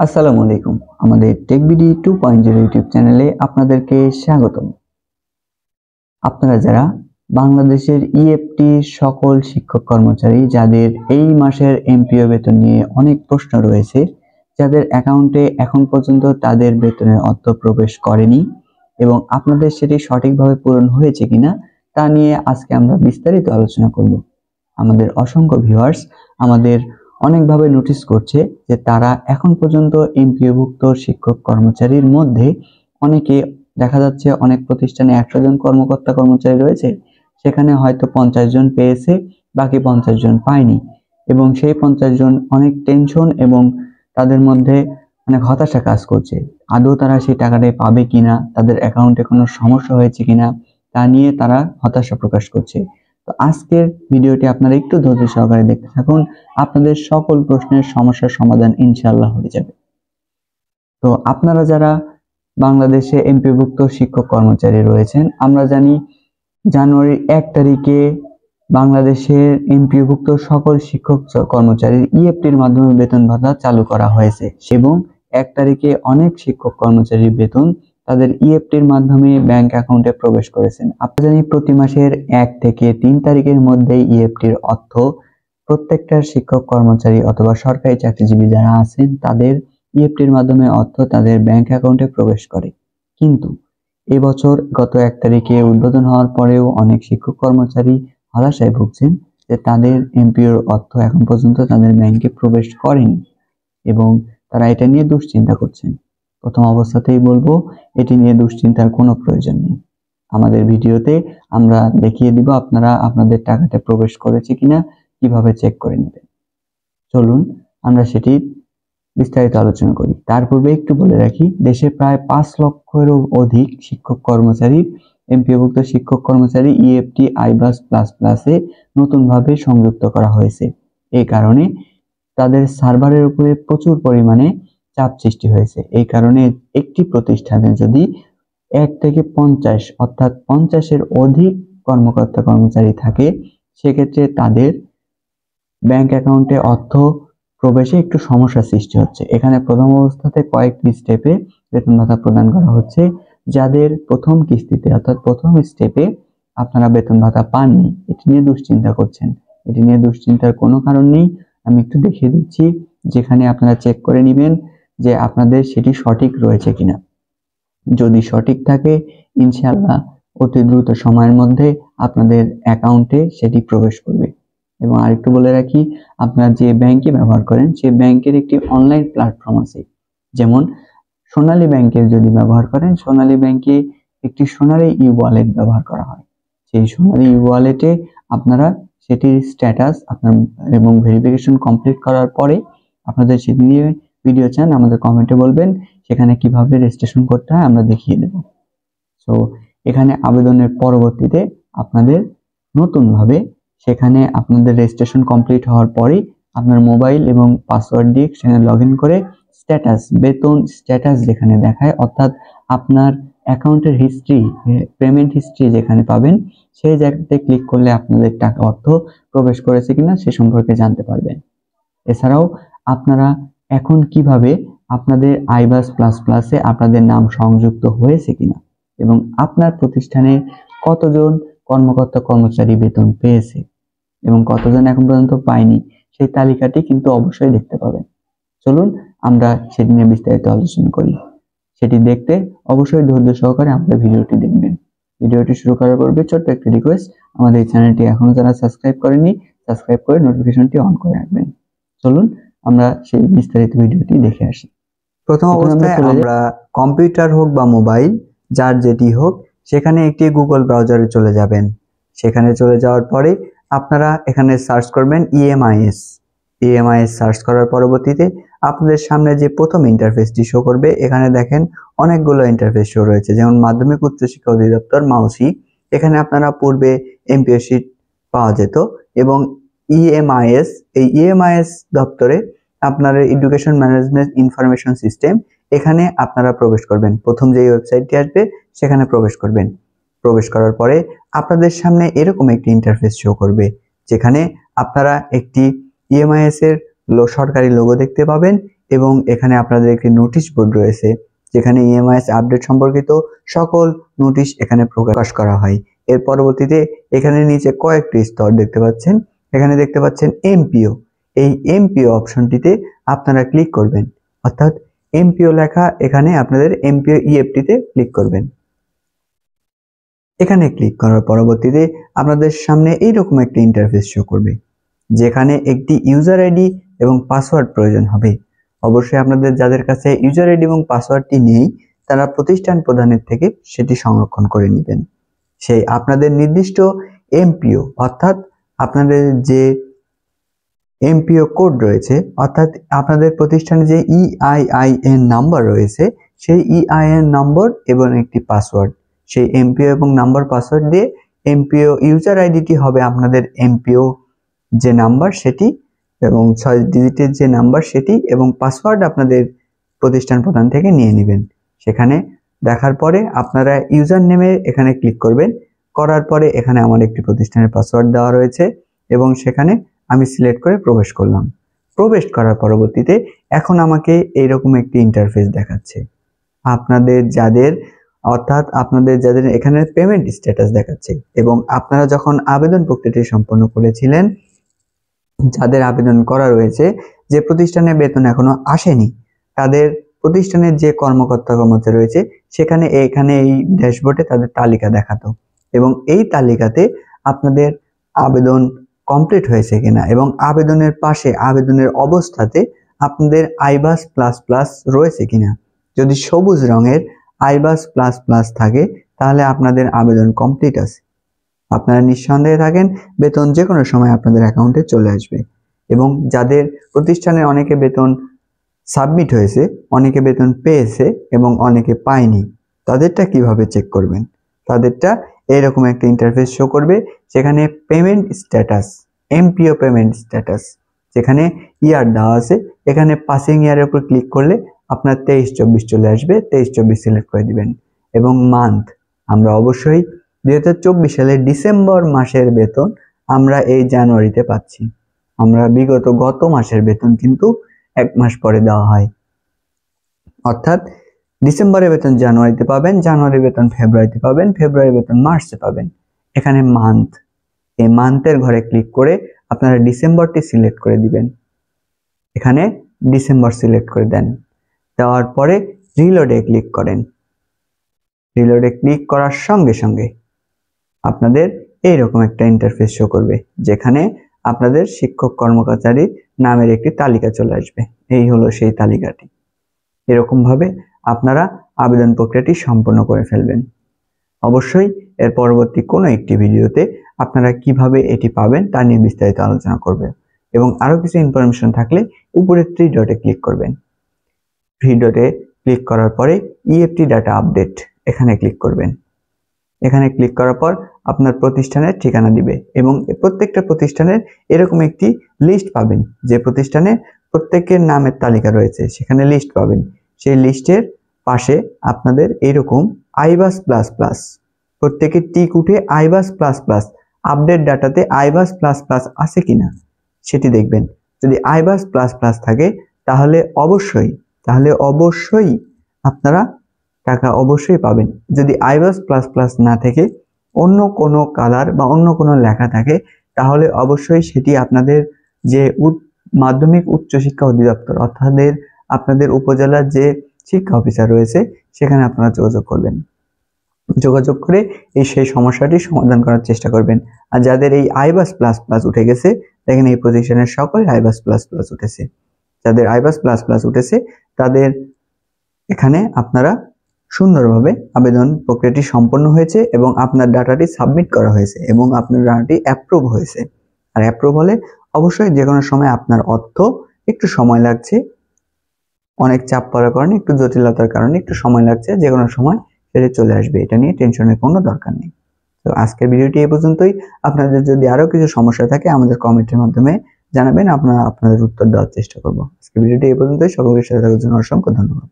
আসসালামু আলাইকুম। আমাদের টেকবিডি 2.0 ইউটিউব চ্যানেলে আপনাদেরকে স্বাগতম। আপনারা যারা বাংলাদেশের ইএফটি সকল শিক্ষক কর্মচারী যাদের এই মাসের এমপিও বেতন নিয়ে অনেক প্রশ্ন রয়েছে, যাদের অ্যাকাউন্টে এখন পর্যন্ত তাদের বেতনের অর্থ প্রবেশ করেনি এবং আপনাদের সেটি সঠিকভাবে পূরণ হয়েছে কিনা তা নিয়ে আজকে আমরা বিস্তারিত আলোচনা করব। আমাদের অসংখ্য ভিউয়ার্স আমাদের অনেকভাবে নোটিস করছে যে তারা এখন পর্যন্ত এমপিওভুক্ত শিক্ষক কর্মচারীর মধ্যে অনেকে দেখা যাচ্ছে অনেক প্রতিষ্ঠানে 100 জন কর্মকর্তা কর্মচারী রয়েছে, সেখানে হয়তো 50 জন পেয়েছে, বাকি 50 জন পায়নি এবং সেই 50 জন অনেক টেনশন এবং তাদের মধ্যে অনেক হতাশা কাজ করছে। আদৌ তারা সেই টাকাটা পাবে কিনা, তাদের অ্যাকাউন্টে কোনো সমস্যা হয়েছে কিনা তা নিয়ে তারা হতাশা প্রকাশ করছে। তো আজকের ভিডিওটি আপনারা একটু ধৈর্য সহকারে দেখতে থাকুন, আপনাদের সকল প্রশ্নের সমস্যার সমাধান ইনশাআল্লাহ হয়ে যাবে। তো আপনারা যারা বাংলাদেশে এমপিভুক্ত শিক্ষক কর্মচারী রয়েছেন, আমরা জানি জানুয়ারির 1 তারিখে বাংলাদেশের এমপিওভুক্ত সকল শিক্ষক কর্মচারীর ইএফটির মাধ্যমে বেতন ভাতা চালু করা হয়েছে এবং 1 তারিখে অনেক শিক্ষক কর্মচারীর বেতন তাদের ইএফটির মাধ্যমে ব্যাংক অ্যাকাউন্টে প্রবেশ করেছেন। আমরা জানি প্রতি মাসের 1 থেকে 3 তারিখের মধ্যে ইএফটির অর্থ প্রত্যেকটা শিক্ষক কর্মচারী অথবা সরকারি চাকরিজীবী যারা আছেন তাদের ইএফটির মাধ্যমে অর্থ তাদের ব্যাংক অ্যাকাউন্টে প্রবেশ করে। কিন্তু এবছর গত 1 তারিখে উদ্বোধন হওয়ার পরেও অনেক শিক্ষক কর্মচারী হতাশায় ভুগছেন যে তাদের এমপিওর অর্থ এখন পর্যন্ত তাদের ব্যাংকে প্রবেশ করেনি এবং তারা এটা নিয়ে দুশ্চিন্তা করছেন। প্রথম অবস্থাতেই বলবো, এটি নিয়ে দুশ্চিন্তার কোনো প্রয়োজন নেই। আমাদের ভিডিওতে আমরা দেখিয়ে দিব আপনারা আপনাদের টাকাটা প্রবেশ করেছে কিনা কিভাবে চেক করে নেবেন। চলুন আমরা সেটি বিস্তারিত আলোচনা করি। তার পূর্বে একটু বলে রাখি, দেশে প্রায় 5 লক্ষেরও অধিক শিক্ষক কর্মচারী এমপিওভুক্ত শিক্ষক কর্মচারী ইএফটি আইবাস প্লাস প্লাসে নতুনভাবে সংযুক্ত করা হয়েছে। এই কারণে তাদের সার্ভারের উপরে প্রচুর পরিমাণে চাপ সৃষ্টি হয়েছে। এই কারণে একটি প্রতিষ্ঠানে যদি 1 থেকে 50 অর্থাৎ 50-এর অধিক কর্মকর্তা কর্মচারী থাকে, সেক্ষেত্রে তাদের ব্যাংক অ্যাকাউন্টে অর্থ প্রবেশে একটু সমস্যা সৃষ্টি হচ্ছে। এখানে প্রথম অবস্থাতে কয়েকটি স্টেপে বেতন ভাতা প্রদান করা হচ্ছে। যাদের প্রথম কিস্তিতে অর্থাৎ প্রথম স্টেপে আপনারা বেতন ভাতা পাননি, এটি নিয়ে দুশ্চিন্তা করছেন, এটি নিয়ে দুশ্চিন্তার কোনো কারণ নেই। আমি একটু দেখিয়ে দিচ্ছি, যেখানে আপনারা চেক করে নেবেন যে আপনাদের সেটি সঠিক রয়েছে কিনা। যদি সঠিক থাকে ইনশাআল্লাহ অতি দ্রুত সময়ের মধ্যে আপনাদের অ্যাকাউন্টে সেটি প্রবেশ করবে। এবং আরেকটু বলে রাখি, আপনারা যে ব্যাংকে ব্যবহার করেন সেই ব্যাংকের একটি অনলাইন প্ল্যাটফর্ম আছে। যেমন সোনালী ব্যাংকের যদি ব্যবহার করেন, সোনালী ব্যাংকে একটি সোনালী ই-ওয়ালেট ব্যবহার করা হয়। সেই সোনালী ই-ওয়ালেটে আপনারা সেটির স্ট্যাটাস আপনার এবং ভেরিফিকেশন কমপ্লিট করার পরে আপনাদের সেটি নিয়ে ভিডিও চান আমাদের কমেন্টে বলবেন, সেখানে কিভাবে রেজিস্ট্রেশন করতে হয় আমরা দেখিয়ে দেব। সো এখানে আবেদনের পরবর্তীতে আপনাদের নতুনভাবে সেখানে আপনাদের রেজিস্ট্রেশন কমপ্লিট হওয়ার পরেই আপনার মোবাইল এবং পাসওয়ার্ড দিয়ে সেখানে লগ ইন করে স্ট্যাটাস বেতন স্ট্যাটাস যেখানে দেখায়, অর্থাৎ আপনার অ্যাকাউন্টের হিস্ট্রি পেমেন্ট হিস্ট্রি যেখানে পাবেন সেই জায়গাতে ক্লিক করলে আপনাদের টাকা অর্থ প্রবেশ করেছে কিনা সে সম্পর্কে জানতে পারবেন। এছাড়াও আপনারা এখন কিভাবে আপনাদের আইবাস প্লাস প্লাসে আপনাদের নাম সংযুক্ত হয়েছে কিনা এবং আপনার প্রতিষ্ঠানে কতজন কর্মকর্তা কর্মচারী বেতন পেয়েছে এবং কতজন এখন পর্যন্ত পায়নি সেই তালিকাটি কিন্তু অবশ্যই দেখতে পাবেন। চলুন আমরা সেটি নিয়ে বিস্তারিত আলোচনা করি। সেটি দেখতে অবশ্যই ধৈর্য সহকারে আপনারা ভিডিওটি দেখবেন। ভিডিওটি শুরু করার পূর্বে ছোট্ট একটি রিকোয়েস্ট, আমাদের এই চ্যানেলটি এখনো যারা সাবস্ক্রাইব করেনি সাবস্ক্রাইব করে নোটিফিকেশনটি অন করে রাখবেন। চলুন আমরা সেই বিস্তারিত ভিডিওটি দেখে আসি। প্রথম অবস্থায় আমরা কম্পিউটার হোক বা মোবাইল যার যেটি হোক সেখানে একটি গুগল ব্রাউজারে চলে যাবেন। সেখানে চলে যাওয়ার পরে আপনারা এখানে সার্চ করবেন ইএমআইএস সার্চ করার পরবর্তীতে আপনাদের সামনে যে প্রথম ইন্টারফেসটি শো করবে, এখানে দেখেন অনেকগুলো ইন্টারফেস শো রয়েছে, যেমন মাধ্যমিক উচ্চশিক্ষা অধিদপ্তর মাউসি, এখানে আপনারা পূর্বে এমপিও শিট পাওয়া যেত এবং ইএমআইএস এই ইএমআইএস দপ্তরে আপনার এডুকেশন ম্যানেজমেন্ট ইনফরমেশন সিস্টেম, এখানে আপনারা প্রবেশ করবেন। প্রথম যে ওয়েবসাইটটি আসবে সেখানে প্রবেশ করবেন। প্রবেশ করার পরে আপনাদের সামনে এরকম একটি ইন্টারফেস শো করবে, যেখানে আপনারা একটি ইএমআইএস এর সরকারি লোগো দেখতে পাবেন এবং এখানে আপনাদের একটি নোটিশ বোর্ড রয়েছে যেখানে ইএমআইএস আপডেট সম্পর্কিত সকল নোটিশ এখানে প্রকাশ করা হয়। এর পরবর্তীতে এখানে নিচে কয়েকটি স্তর দেখতে পাচ্ছেন, এখানে দেখতে পাচ্ছেন এমপিও। এই এমপিও অপশনটিতে আপনারা ক্লিক করবেন, অর্থাৎ এমপিও লেখা এখানে আপনাদের এমপিও ইএফটিতে ক্লিক করবেন। এখানে ক্লিক করার পরবর্তীতে আপনাদের সামনে এইরকম একটি ইন্টারফেস শো করবে যেখানে একটি ইউজার আইডি এবং পাসওয়ার্ড প্রয়োজন হবে। অবশ্যই আপনাদের যাদের কাছে ইউজার আইডি এবং পাসওয়ার্ডটি নেই তারা প্রতিষ্ঠান প্রধানের থেকে সেটি সংরক্ষণ করে নেবেন। সেই আপনাদের নির্দিষ্ট এমপিও অর্থাৎ আপনাদের যে এমপিও কোড রয়েছে অর্থাৎ আপনাদের প্রতিষ্ঠানে যে ইআইআইএন নাম্বার রয়েছে সেই ইআইএন নম্বর এবং একটি পাসওয়ার্ড, সেই এমপিও এবং নাম্বার পাসওয়ার্ড দিয়ে এমপিও ইউজার আইডিটি হবে আপনাদের এমপিও যে নাম্বার সেটি এবং 6 ডিজিটের যে নাম্বার সেটি এবং পাসওয়ার্ড আপনাদের প্রতিষ্ঠান প্রধান থেকে নিয়ে নেবেন। সেখানে দেখার পরে আপনারা ইউজার নেমে এখানে ক্লিক করবেন, করার পরে এখানে আমার একটি প্রতিষ্ঠানের পাসওয়ার্ড দেওয়া রয়েছে এবং সেখানে আমি সিলেক্ট করে প্রবেশ করলাম। প্রবেশ করার পরবর্তীতে এখন আমাকে এইরকম একটি ইন্টারফেস দেখাচ্ছে। আপনাদের যাদের এখানে পেমেন্ট স্ট্যাটাস দেখাচ্ছে এবং আপনারা যখন আবেদন প্রক্রিয়াটি সম্পন্ন করেছিলেন, যাদের আবেদন করা রয়েছে যে প্রতিষ্ঠানে বেতন এখনো আসেনি তাদের প্রতিষ্ঠানের যে কর্মকর্তা কর্মচারী রয়েছে সেখানে এই ড্যাশবোর্ডে তাদের তালিকা দেখাতো এবং এই তালিকাতে আপনাদের আবেদন কমপ্লিট হয়েছে কিনা এবং আবেদনের পাশে আবেদনের অবস্থাতে আপনাদের আইবাস প্লাস প্লাস রয়েছে কিনা। যদি সবুজ রঙের আইবাস প্লাস প্লাস থাকে তাহলে আপনাদের আবেদন কমপ্লিট আছে। আপনারা নিঃসন্দেহে থাকেন বেতন যে কোনো সময় আপনাদের অ্যাকাউন্টে চলে আসবে। এবং যাদের প্রতিষ্ঠানে অনেকে বেতন সাবমিট হয়েছে, অনেকে বেতন পেয়েছে এবং অনেকে পায়নি, তাদেরটা কিভাবে চেক করবেন? তাদেরটা এরকম একটা ইন্টারফেস শো করবে যেখানে payment status, MPO payment status, যেখানে ইয়ার দেওয়া আছে, এখানে পাসিং ইয়ারের উপর ক্লিক করলে আপনার 23-24 চলে আসবে, 23-24 সিলেক্ট করে দিবেন এবং মান্থ আমরা অবশ্যই 2024 সালের ডিসেম্বর মাসের বেতন আমরা এই জানুয়ারিতে পাচ্ছি। আমরা গত মাসের বেতন কিন্তু 1 মাস পরে দেওয়া হয়, অর্থাৎ ডিসেম্বরের বেতন জানুয়ারিতে পাবেন, জানুয়ারির বেতন ফেব্রুয়ারিতে পাবেন, ফেব্রুয়ারির বেতন মার্চে পাবেন। এখানে মান্থ, এই মান্থের ঘরে ক্লিক করে আপনারা ডিসেম্বরটি সিলেক্ট করে দিবেন। এখানে ডিসেম্বর সিলেক্ট করে দেন, দেওয়ার পরে রিলোডে ক্লিক করেন। রিলোডে ক্লিক করার সঙ্গে সঙ্গে আপনাদের এইরকম একটা ইন্টারফেস শো করবে যেখানে আপনাদের শিক্ষক কর্মচারীর নামের একটি তালিকা চলে আসবে। এই হলো সেই তালিকাটি। এরকম ভাবে আপনারা আবেদন প্রক্রিয়াটি সম্পন্ন করে ফেলবেন। অবশ্যই এর পরবর্তী কোনো একটি ভিডিওতে আপনারা কিভাবে এটি পাবেন তা নিয়ে বিস্তারিত আলোচনা করবে এবং আরো কিছু ইনফরমেশন থাকলে উপরে 3 ডটে ক্লিক করবেন। 3 ডটে ক্লিক করার পরে ইএফটি ডাটা আপডেট এখানে ক্লিক করবেন। এখানে ক্লিক করার পর আপনার প্রতিষ্ঠানের ঠিকানা দিবে এবং প্রত্যেকটা প্রতিষ্ঠানের এরকম একটি লিস্ট পাবেন, যে প্রতিষ্ঠানে প্রত্যেকের নামের তালিকা রয়েছে সেখানে লিস্ট পাবেন। সেই লিস্টের পাশে আপনাদের এরকম আইবাস প্লাস প্লাস, প্রত্যেকের টিক উঠে আইবাস প্লাস প্লাস আপডেট ডাটাতে আইবাস প্লাস প্লাস আছে কিনা সেটি দেখবেন। যদি আইবাস প্লাস প্লাস থাকে তাহলে অবশ্যই আপনারা টাকা অবশ্যই পাবেন। যদি আইবাস প্লাস প্লাস না থেকে অন্য কোনো কালার বা অন্য কোনো লেখা থাকে তাহলে অবশ্যই সেটি আপনাদের যে মাধ্যমিক উচ্চ শিক্ষা অধিদপ্তর অর্থাৎ আপনাদের উপজেলার যে শিক্ষা অফিসার রয়েছে সেখানে আপনারা যোগাযোগ করবেন। যোগাযোগ করে সেই সমস্যাটি সমাধান করার চেষ্টা করবেন। আর যাদের এই আইবাস প্লাস প্লাস উঠে গেছে দেখেন এই প্রতিষ্ঠানের সকলে আইবাস প্লাস প্লাস উঠেছে, যাদের আইবাস প্লাস প্লাস উঠেছে তাদের এখানে আপনারা সুন্দরভাবে আবেদন প্রক্রিয়াটি সম্পন্ন হয়েছে এবং আপনার ডাটাটি সাবমিট করা হয়েছে এবং আপনার ডাটাটি অ্যাপ্রুভ হয়েছে। আর অ্যাপ্রুভ হলে অবশ্যই যে কোনো সময় আপনার অর্থ একটু সময় লাগছে, অনেক চাপ পড়ার কারণে একটু জটিলতার কারণে একটু সময় লাগছে, যে কোনো সময় সেটা চলে আসবে, এটা নিয়ে টেনশনের কোনো দরকার নেই। তো আজকের ভিডিওটি এই পর্যন্তই। আপনাদের যদি আরো কিছু সমস্যা থাকে আমাদের কমেন্টের মাধ্যমে জানাবেন, আপনাদের উত্তর দেওয়ার চেষ্টা করব। আজকের ভিডিওটি এই পর্যন্তই। সকলকে সাথে থাকার জন্য অসংখ্য ধন্যবাদ।